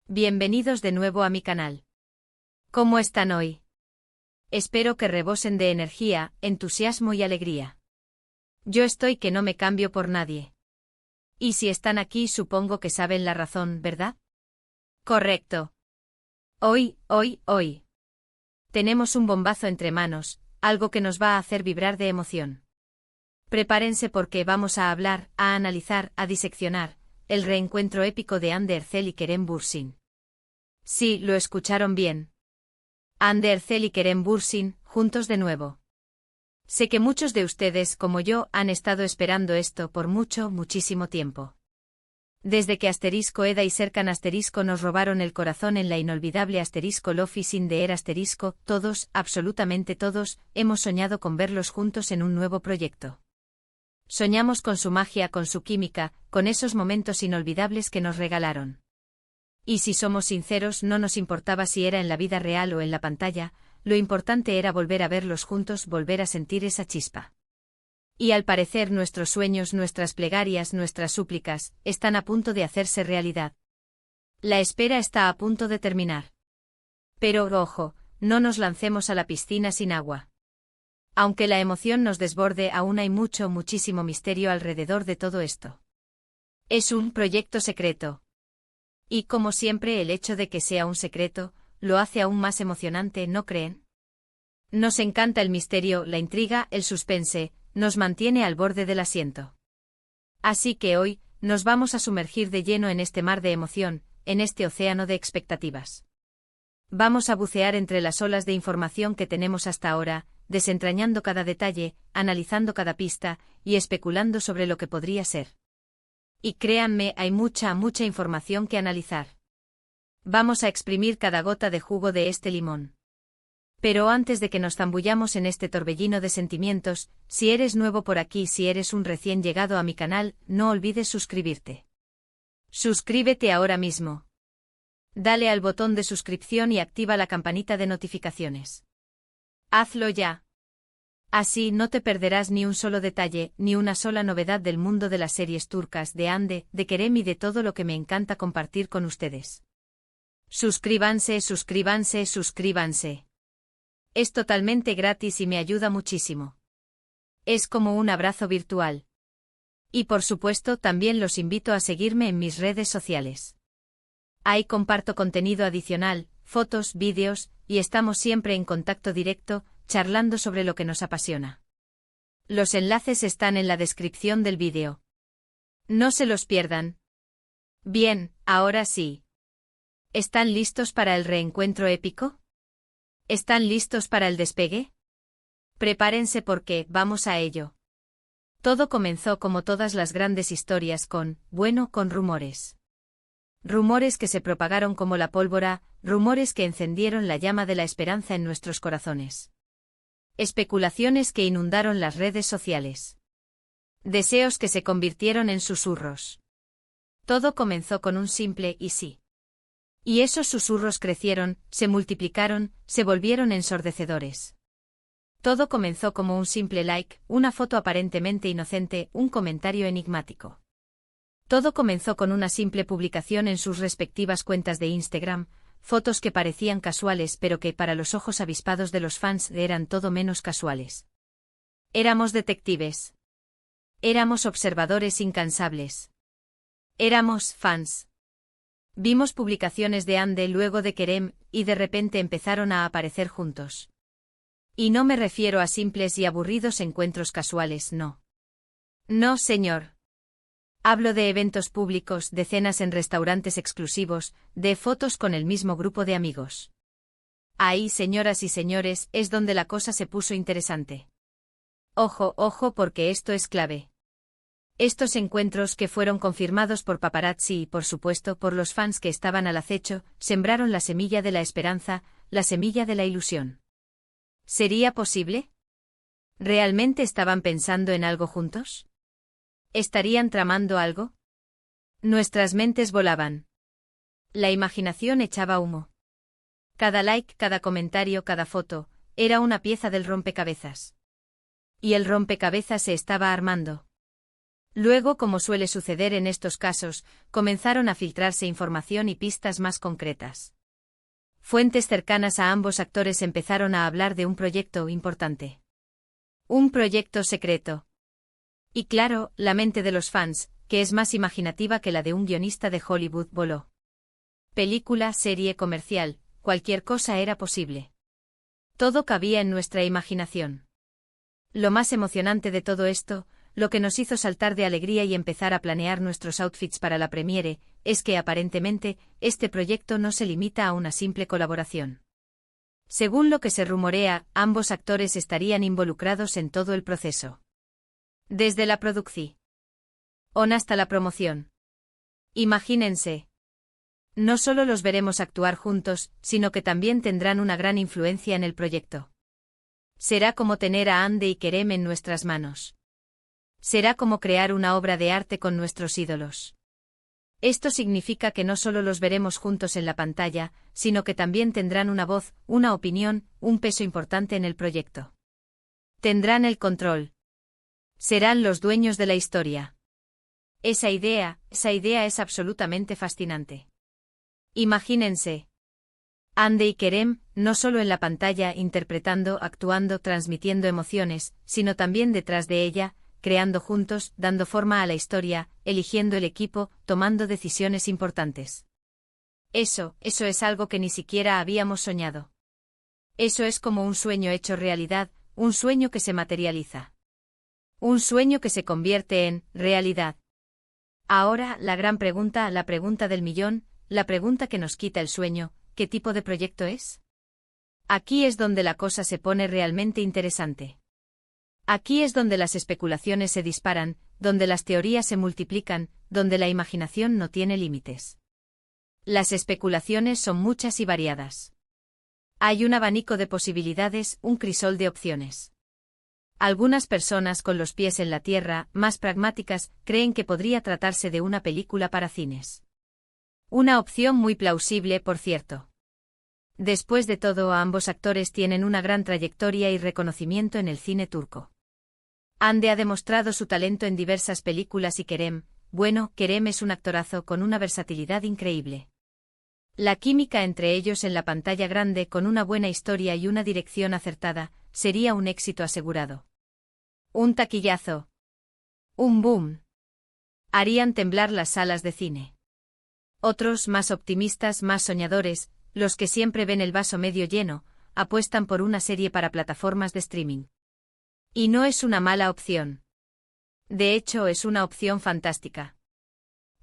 Bienvenidos de nuevo a mi canal. ¿Cómo están hoy? Espero que rebosen de energía, entusiasmo y alegría. Yo estoy que no me cambio por nadie. Y si están aquí supongo que saben la razón, ¿verdad? Correcto. Hoy. Tenemos un bombazo entre manos, algo que nos va a hacer vibrar de emoción. Prepárense porque vamos a hablar, a analizar, a diseccionar el reencuentro épico de Hande Erçel y Kerem Bürsin. Sí, lo escucharon bien. Hande Erçel y Kerem Bürsin, juntos de nuevo. Sé que muchos de ustedes, como yo, han estado esperando esto por muchísimo tiempo. Desde que Eda y Serkan nos robaron el corazón en la inolvidable Love is in the air todos, absolutamente todos, hemos soñado con verlos juntos en un nuevo proyecto. Soñamos con su magia, con su química, con esos momentos inolvidables que nos regalaron. Y si somos sinceros, no nos importaba si era en la vida real o en la pantalla, lo importante era volver a verlos juntos, volver a sentir esa chispa. Y al parecer nuestros sueños, nuestras plegarias, nuestras súplicas, están a punto de hacerse realidad. La espera está a punto de terminar. Pero, ojo, no nos lancemos a la piscina sin agua. Aunque la emoción nos desborde, aún hay muchísimo misterio alrededor de todo esto. Es un proyecto secreto. Y como siempre, el hecho de que sea un secreto, lo hace aún más emocionante, ¿no creen? Nos encanta el misterio, la intriga, el suspense, nos mantiene al borde del asiento. Así que hoy, nos vamos a sumergir de lleno en este mar de emoción, en este océano de expectativas. Vamos a bucear entre las olas de información que tenemos hasta ahora, desentrañando cada detalle, analizando cada pista, y especulando sobre lo que podría ser. Y créanme, hay mucha información que analizar. Vamos a exprimir cada gota de jugo de este limón. Pero antes de que nos zambullamos en este torbellino de sentimientos, si eres nuevo por aquí, si eres un recién llegado a mi canal, no olvides suscribirte. Suscríbete ahora mismo. Dale al botón de suscripción y activa la campanita de notificaciones. Hazlo ya. Así no te perderás ni un solo detalle, ni una sola novedad del mundo de las series turcas, de Hande, de Kerem y de todo lo que me encanta compartir con ustedes. Suscríbanse. Es totalmente gratis y me ayuda muchísimo. Es como un abrazo virtual. Y por supuesto también los invito a seguirme en mis redes sociales. Ahí comparto contenido adicional, fotos, vídeos, y estamos siempre en contacto directo, charlando sobre lo que nos apasiona. Los enlaces están en la descripción del vídeo. No se los pierdan. Bien, ahora sí. ¿Están listos para el reencuentro épico? ¿Están listos para el despegue? Prepárense porque vamos a ello. Todo comenzó como todas las grandes historias con rumores. Rumores que se propagaron como la pólvora, rumores que encendieron la llama de la esperanza en nuestros corazones. Especulaciones que inundaron las redes sociales. Deseos que se convirtieron en susurros. Todo comenzó con un simple «y sí». Y esos susurros crecieron, se multiplicaron, se volvieron ensordecedores. Todo comenzó como un simple like, una foto aparentemente inocente, un comentario enigmático. Todo comenzó con una simple publicación en sus respectivas cuentas de Instagram, fotos que parecían casuales pero que para los ojos avispados de los fans eran todo menos casuales. Éramos detectives. Éramos observadores incansables. Éramos fans. Vimos publicaciones de Hande luego de Kerem, y de repente empezaron a aparecer juntos. Y no me refiero a simples y aburridos encuentros casuales, no. No, señor. Hablo de eventos públicos, de cenas en restaurantes exclusivos, de fotos con el mismo grupo de amigos. Ahí, señoras y señores, es donde la cosa se puso interesante. Ojo, porque esto es clave. Estos encuentros, que fueron confirmados por paparazzi y por supuesto por los fans que estaban al acecho, sembraron la semilla de la esperanza, la semilla de la ilusión. ¿Sería posible? ¿Realmente estaban pensando en algo juntos? ¿Estarían tramando algo? Nuestras mentes volaban. La imaginación echaba humo. Cada like, cada comentario, cada foto, era una pieza del rompecabezas. Y el rompecabezas se estaba armando. Luego, como suele suceder en estos casos, comenzaron a filtrarse información y pistas más concretas. Fuentes cercanas a ambos actores empezaron a hablar de un proyecto importante. Un proyecto secreto. Y claro, la mente de los fans, que es más imaginativa que la de un guionista de Hollywood, voló. Película, serie, comercial, cualquier cosa era posible. Todo cabía en nuestra imaginación. Lo más emocionante de todo esto, lo que nos hizo saltar de alegría y empezar a planear nuestros outfits para la premiere, es que aparentemente, este proyecto no se limita a una simple colaboración. Según lo que se rumorea, ambos actores estarían involucrados en todo el proceso. Desde la producción hasta la promoción. Imagínense. No solo los veremos actuar juntos, sino que también tendrán una gran influencia en el proyecto. Será como tener a Ande y Kerem en nuestras manos. Será como crear una obra de arte con nuestros ídolos. Esto significa que no solo los veremos juntos en la pantalla, sino que también tendrán una voz, una opinión, un peso importante en el proyecto. Tendrán el control. Serán los dueños de la historia. Esa idea es absolutamente fascinante. Imagínense. Ande y Kerem, no solo en la pantalla interpretando, actuando, transmitiendo emociones, sino también detrás de ella, creando juntos, dando forma a la historia, eligiendo el equipo, tomando decisiones importantes. Eso es algo que ni siquiera habíamos soñado. Eso es como un sueño hecho realidad, un sueño que se materializa. Un sueño que se convierte en realidad. Ahora, la gran pregunta, la pregunta del millón, la pregunta que nos quita el sueño, ¿qué tipo de proyecto es? Aquí es donde la cosa se pone realmente interesante. Aquí es donde las especulaciones se disparan, donde las teorías se multiplican, donde la imaginación no tiene límites. Las especulaciones son muchas y variadas. Hay un abanico de posibilidades, un crisol de opciones. Algunas personas con los pies en la tierra, más pragmáticas, creen que podría tratarse de una película para cines. Una opción muy plausible, por cierto. Después de todo, ambos actores tienen una gran trayectoria y reconocimiento en el cine turco. Hande ha demostrado su talento en diversas películas y Kerem es un actorazo con una versatilidad increíble. La química entre ellos en la pantalla grande con una buena historia y una dirección acertada, sería un éxito asegurado. Un taquillazo. Un boom. Harían temblar las salas de cine. Otros, más optimistas, más soñadores, los que siempre ven el vaso medio lleno, apuestan por una serie para plataformas de streaming. Y no es una mala opción. De hecho, es una opción fantástica.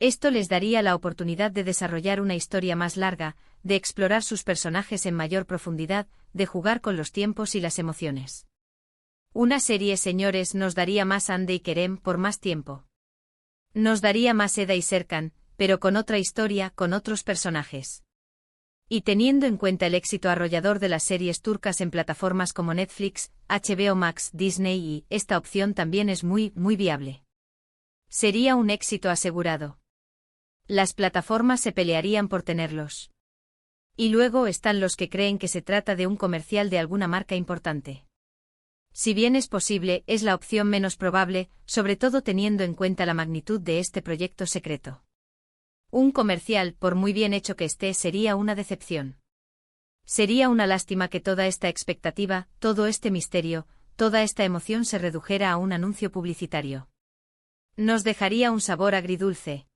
Esto les daría la oportunidad de desarrollar una historia más larga, de explorar sus personajes en mayor profundidad, de jugar con los tiempos y las emociones. Una serie, señores, nos daría más Hande y Kerem por más tiempo. Nos daría más Eda y Serkan, pero con otra historia, con otros personajes. Y teniendo en cuenta el éxito arrollador de las series turcas en plataformas como Netflix, HBO Max, Disney y, esta opción también es muy viable. Sería un éxito asegurado. Las plataformas se pelearían por tenerlos. Y luego están los que creen que se trata de un comercial de alguna marca importante. Si bien es posible, es la opción menos probable, sobre todo teniendo en cuenta la magnitud de este proyecto secreto. Un comercial, por muy bien hecho que esté, sería una decepción. Sería una lástima que toda esta expectativa, todo este misterio, toda esta emoción se redujera a un anuncio publicitario. Nos dejaría un sabor agridulce.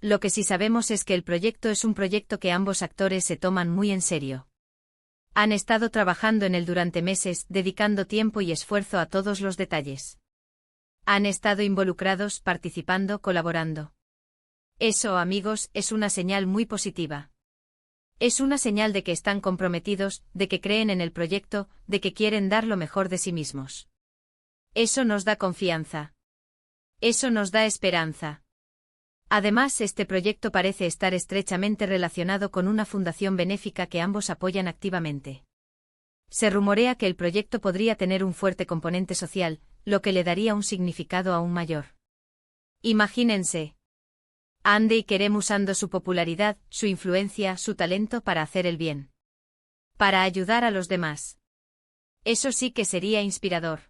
Lo que sí sabemos es que el proyecto es un proyecto que ambos actores se toman muy en serio. Han estado trabajando en él durante meses, dedicando tiempo y esfuerzo a todos los detalles. Han estado involucrados, participando, colaborando. Eso, amigos, es una señal muy positiva. Es una señal de que están comprometidos, de que creen en el proyecto, de que quieren dar lo mejor de sí mismos. Eso nos da confianza. Eso nos da esperanza. Además, este proyecto parece estar estrechamente relacionado con una fundación benéfica que ambos apoyan activamente. Se rumorea que el proyecto podría tener un fuerte componente social, lo que le daría un significado aún mayor. Imagínense. Hande y Kerem usando su popularidad, su influencia, su talento para hacer el bien. Para ayudar a los demás. Eso sí que sería inspirador.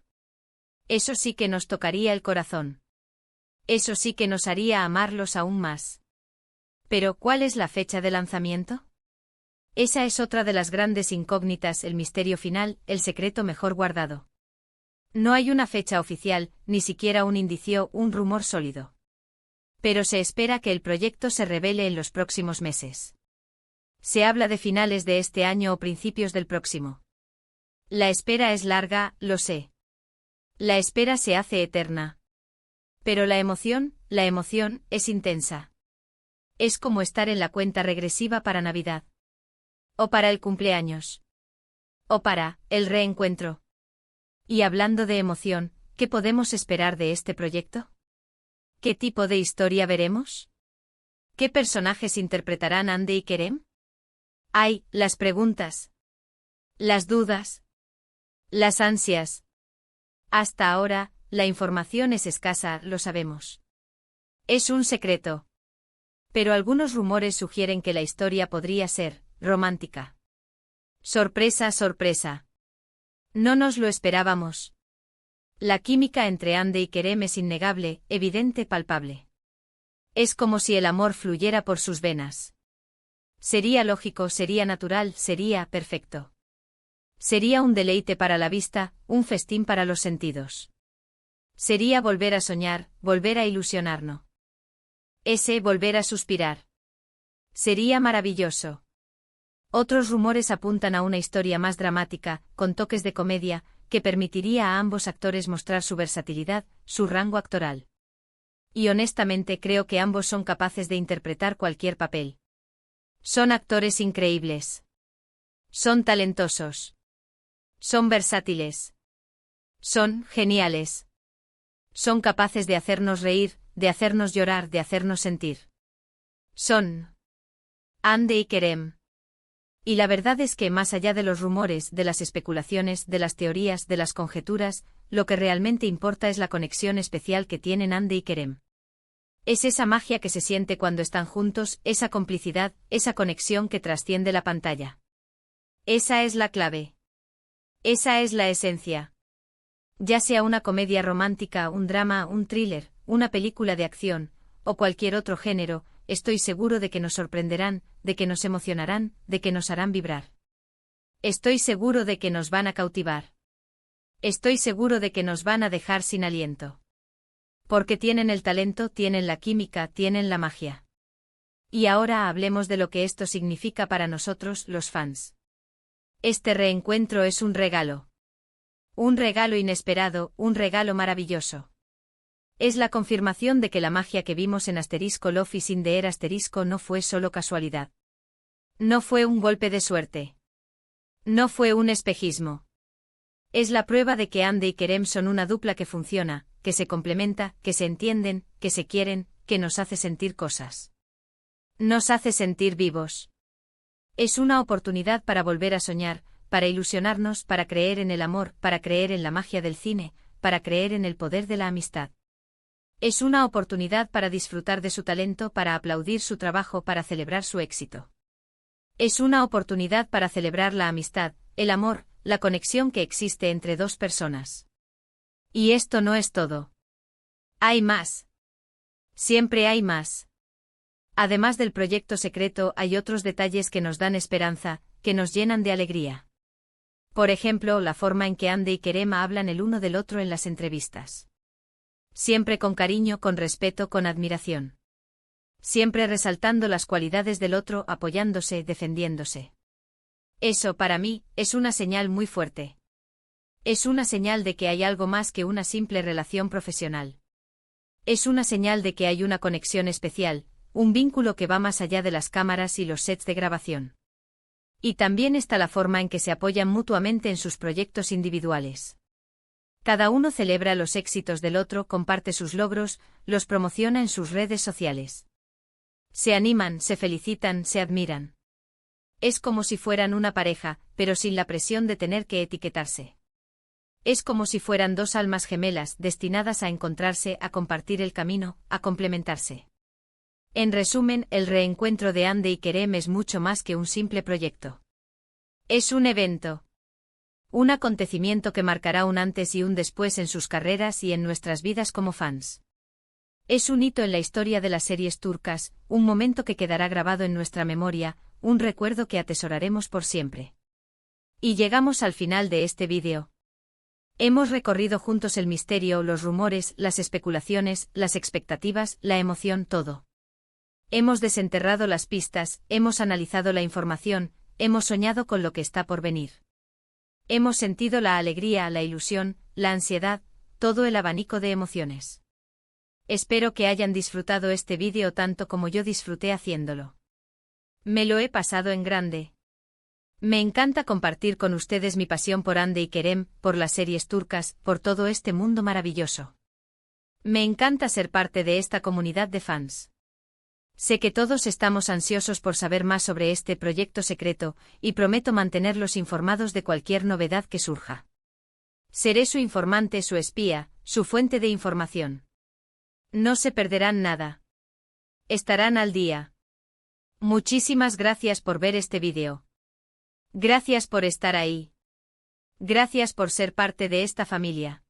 Eso sí que nos tocaría el corazón. Eso sí que nos haría amarlos aún más. Pero, ¿cuál es la fecha de lanzamiento? Esa es otra de las grandes incógnitas, el misterio final, el secreto mejor guardado. No hay una fecha oficial, ni siquiera un indicio, un rumor sólido. Pero se espera que el proyecto se revele en los próximos meses. Se habla de finales de este año o principios del próximo. La espera es larga, lo sé. La espera se hace eterna. Pero la emoción es intensa. Es como estar en la cuenta regresiva para Navidad. O para el cumpleaños. O para el reencuentro. Y hablando de emoción, ¿qué podemos esperar de este proyecto? ¿Qué tipo de historia veremos? ¿Qué personajes interpretarán Andy y Kerem? Hay, las preguntas. Las dudas. Las ansias. Hasta ahora, la información es escasa, lo sabemos. Es un secreto. Pero algunos rumores sugieren que la historia podría ser romántica. Sorpresa, sorpresa. No nos lo esperábamos. La química entre Andy y Kerem es innegable, evidente, palpable. Es como si el amor fluyera por sus venas. Sería lógico, sería natural, sería perfecto. Sería un deleite para la vista, un festín para los sentidos. Sería volver a soñar, volver a ilusionarnos. Ese volver a suspirar. Sería maravilloso. Otros rumores apuntan a una historia más dramática, con toques de comedia, que permitiría a ambos actores mostrar su versatilidad, su rango actoral. Y honestamente creo que ambos son capaces de interpretar cualquier papel. Son actores increíbles. Son talentosos. Son versátiles. Son geniales. Son capaces de hacernos reír, de hacernos llorar, de hacernos sentir. Son Andy y Kerem. Y la verdad es que más allá de los rumores, de las especulaciones, de las teorías, de las conjeturas, lo que realmente importa es la conexión especial que tienen Andy y Kerem. Es esa magia que se siente cuando están juntos, esa complicidad, esa conexión que trasciende la pantalla. Esa es la clave. Esa es la esencia. Ya sea una comedia romántica, un drama, un thriller, una película de acción, o cualquier otro género, estoy seguro de que nos sorprenderán, de que nos emocionarán, de que nos harán vibrar. Estoy seguro de que nos van a cautivar. Estoy seguro de que nos van a dejar sin aliento. Porque tienen el talento, tienen la química, tienen la magia. Y ahora hablemos de lo que esto significa para nosotros, los fans. Este reencuentro es un regalo. Un regalo inesperado, un regalo maravilloso. Es la confirmación de que la magia que vimos en Love is in the Air no fue solo casualidad. No fue un golpe de suerte. No fue un espejismo. Es la prueba de que Andy y Kerem son una dupla que funciona, que se complementa, que se entienden, que se quieren, que nos hace sentir cosas. Nos hace sentir vivos. Es una oportunidad para volver a soñar, para ilusionarnos, para creer en el amor, para creer en la magia del cine, para creer en el poder de la amistad. Es una oportunidad para disfrutar de su talento, para aplaudir su trabajo, para celebrar su éxito. Es una oportunidad para celebrar la amistad, el amor, la conexión que existe entre dos personas. Y esto no es todo. Hay más. Siempre hay más. Además del proyecto secreto, hay otros detalles que nos dan esperanza, que nos llenan de alegría. Por ejemplo, la forma en que Andy y Kerem hablan el uno del otro en las entrevistas. Siempre con cariño, con respeto, con admiración. Siempre resaltando las cualidades del otro, apoyándose, defendiéndose. Eso, para mí, es una señal muy fuerte. Es una señal de que hay algo más que una simple relación profesional. Es una señal de que hay una conexión especial, un vínculo que va más allá de las cámaras y los sets de grabación. Y también está la forma en que se apoyan mutuamente en sus proyectos individuales. Cada uno celebra los éxitos del otro, comparte sus logros, los promociona en sus redes sociales. Se animan, se felicitan, se admiran. Es como si fueran una pareja, pero sin la presión de tener que etiquetarse. Es como si fueran dos almas gemelas destinadas a encontrarse, a compartir el camino, a complementarse. En resumen, el reencuentro de Andy y Kerem es mucho más que un simple proyecto. Es un evento. Un acontecimiento que marcará un antes y un después en sus carreras y en nuestras vidas como fans. Es un hito en la historia de las series turcas, un momento que quedará grabado en nuestra memoria, un recuerdo que atesoraremos por siempre. Y llegamos al final de este vídeo. Hemos recorrido juntos el misterio, los rumores, las especulaciones, las expectativas, la emoción, todo. Hemos desenterrado las pistas, hemos analizado la información, hemos soñado con lo que está por venir. Hemos sentido la alegría, la ilusión, la ansiedad, todo el abanico de emociones. Espero que hayan disfrutado este vídeo tanto como yo disfruté haciéndolo. Me lo he pasado en grande. Me encanta compartir con ustedes mi pasión por Hande y Kerem, por las series turcas, por todo este mundo maravilloso. Me encanta ser parte de esta comunidad de fans. Sé que todos estamos ansiosos por saber más sobre este proyecto secreto, y prometo mantenerlos informados de cualquier novedad que surja. Seré su informante, su espía, su fuente de información. No se perderán nada. Estarán al día. Muchísimas gracias por ver este vídeo. Gracias por estar ahí. Gracias por ser parte de esta familia.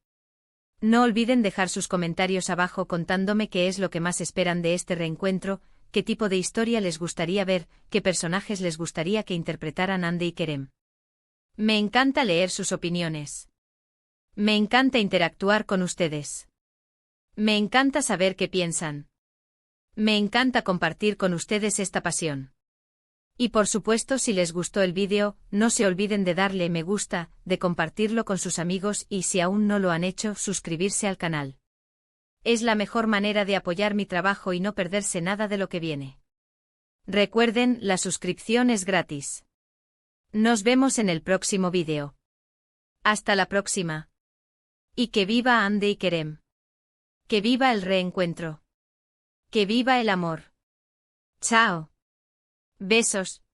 No olviden dejar sus comentarios abajo contándome qué es lo que más esperan de este reencuentro, qué tipo de historia les gustaría ver, qué personajes les gustaría que interpretaran Hande y Kerem. Me encanta leer sus opiniones. Me encanta interactuar con ustedes. Me encanta saber qué piensan. Me encanta compartir con ustedes esta pasión. Y por supuesto, si les gustó el vídeo, no se olviden de darle me gusta, de compartirlo con sus amigos y si aún no lo han hecho, suscribirse al canal. Es la mejor manera de apoyar mi trabajo y no perderse nada de lo que viene. Recuerden, la suscripción es gratis. Nos vemos en el próximo vídeo. Hasta la próxima. Y que viva Hande y Kerem. Que viva el reencuentro. Que viva el amor. Chao. Besos.